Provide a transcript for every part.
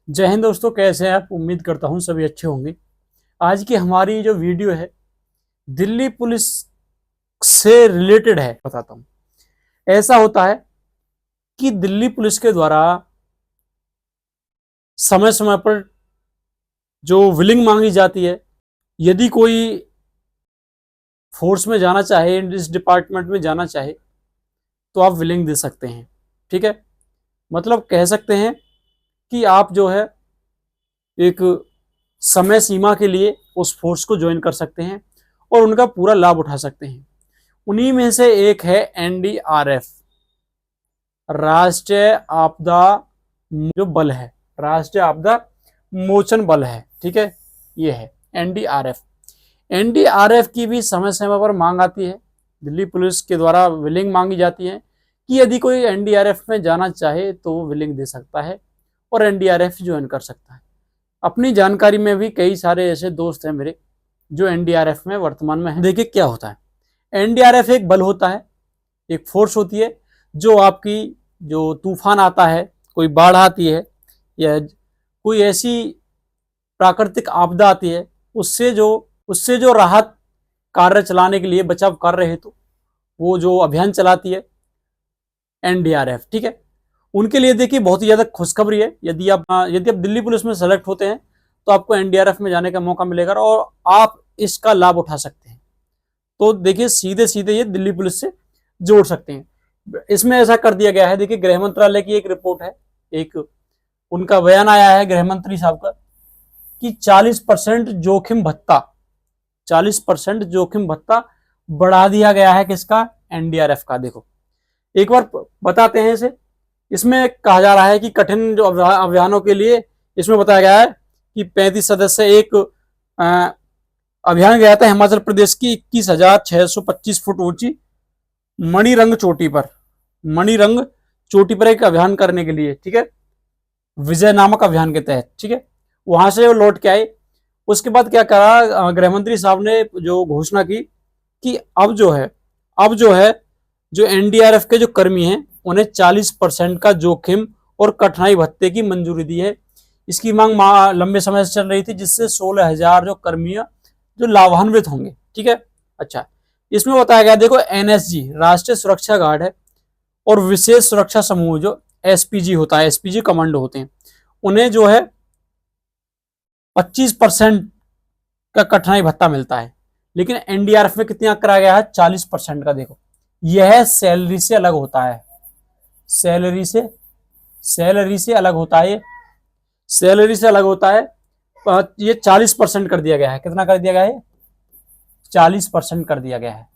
जय हिंद दोस्तों, कैसे हैं आप? उम्मीद करता हूं सभी अच्छे होंगे। आज की हमारी जो वीडियो है दिल्ली पुलिस से रिलेटेड है। बताता हूं, ऐसा होता है कि दिल्ली पुलिस के द्वारा समय समय पर जो विलिंग मांगी जाती है, यदि कोई फोर्स में जाना चाहे, इस डिपार्टमेंट में जाना चाहे, तो आप विलिंग दे सकते हैं। ठीक है, मतलब कह सकते हैं कि आप जो है एक समय सीमा के लिए उस फोर्स को ज्वाइन कर सकते हैं और उनका पूरा लाभ उठा सकते हैं। उन्हीं में से एक है एनडीआरएफ, राष्ट्रीय आपदा जो बल है, राष्ट्रीय आपदा मोचन बल है। ठीक है, ये है एनडीआरएफ। एनडीआरएफ की भी समय समय पर मांग आती है, दिल्ली पुलिस के द्वारा विलिंग मांगी जाती है कि यदि कोई एनडीआरएफ में जाना चाहे तो वो विलिंग दे सकता है और एनडीआरएफ ज्वाइन कर सकता है। अपनी जानकारी में भी कई सारे ऐसे दोस्त हैं मेरे जो एनडीआरएफ में वर्तमान में है। देखिए क्या होता है, एनडीआरएफ एक बल होता है, एक फोर्स होती है जो आपकी जो तूफान आता है, कोई बाढ़ आती है या कोई ऐसी प्राकृतिक आपदा आती है, उससे जो राहत कार्य चलाने के लिए, बचाव कार्य हेतु वो जो अभियान चलाती है एनडीआरएफ। ठीक है, उनके लिए देखिए बहुत ही ज्यादा खुशखबरी है। यदि आप दिल्ली पुलिस में सेलेक्ट होते हैं तो आपको एनडीआरएफ में जाने का मौका मिलेगा और आप इसका लाभ उठा सकते हैं। तो देखिए सीधे सीधे ये दिल्ली पुलिस से जोड़ सकते हैं। इसमें ऐसा कर दिया गया है, देखिए गृह मंत्रालय की एक रिपोर्ट है, एक उनका बयान आया है गृह मंत्री साहब का कि 40% जोखिम भत्ता, 40% जोखिम भत्ता बढ़ा दिया गया है। किसका? एनडीआरएफ का। देखो एक बार बताते हैं इसे। इसमें कहा जा रहा है कि कठिन जो अभियानों के लिए इसमें बताया गया है कि 35 सदस्य एक अभियान गया था हिमाचल प्रदेश की 21,625 फुट ऊंची मणिरंग चोटी पर एक अभियान करने के लिए। ठीक है, विजय नामक अभियान के तहत। ठीक है, वहां से वो लौट के आए। उसके बाद क्या करा गृह मंत्री साहब ने, जो घोषणा की कि अब जो है जो एनडीआरएफ के जो कर्मी हैं उन्हें 40% का जोखिम और कठिनाई भत्ते की मंजूरी दी है। इसकी मांग लंबे समय से चल रही थी, जिससे 16,000 जो कर्मी जो लाभान्वित होंगे। ठीक है, अच्छा इसमें बताया गया, देखो एनएसजी राष्ट्रीय सुरक्षा गार्ड है और विशेष सुरक्षा समूह जो एसपीजी होता है, एसपीजी कमांडो होते हैं, उन्हें जो है 25% का कठिनाई भत्ता मिलता है। लेकिन एनडीआरएफ में कितना कराया गया है? 40% का। देखो यह सैलरी से अलग होता है, सैलरी से अलग होता है, सैलरी से अलग होता है। ये 40% कर दिया गया है। कितना कर दिया गया है? 40% कर दिया गया है।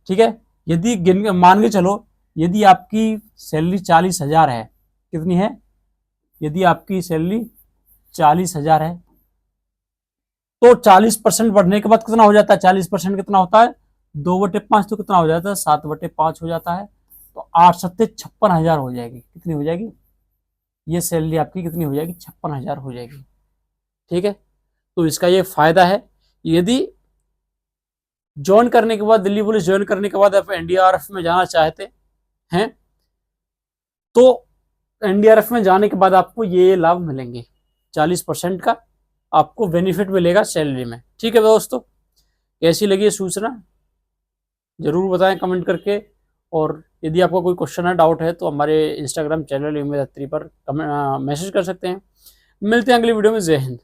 ठीक है, यदि मान के चलो यदि आपकी सैलरी 40,000 है, कितनी है? यदि आपकी सैलरी 40,000 है तो 40% बढ़ने के बाद कितना हो जाता है? 40% कितना होता है? 2/5 तो कितना हो जाता है? 7/5 हो जाता है। तो 8 सत्ते 56,000 हो जाएगी। कितनी हो जाएगी? ये सैलरी आपकी कितनी हो जाएगी? 56,000 हो जाएगी। ठीक है, तो इसका ये फायदा है। यदि ज्वाइन करने के बाद, दिल्ली पुलिस ज्वाइन करने के बाद आप एनडीआरएफ में जाना चाहते हैं तो एनडीआरएफ में जाने के बाद आपको ये लाभ मिलेंगे, 40% का आपको बेनिफिट मिलेगा सैलरी में। ठीक है दोस्तों, कैसी लगी ये सूचना जरूर बताएं कमेंट करके। और यदि आपका कोई क्वेश्चन है, डाउट है, तो हमारे इंस्टाग्राम चैनल उम्मीद अत्री पर मैसेज कर सकते हैं। मिलते हैं अगली वीडियो में। जय हिंद।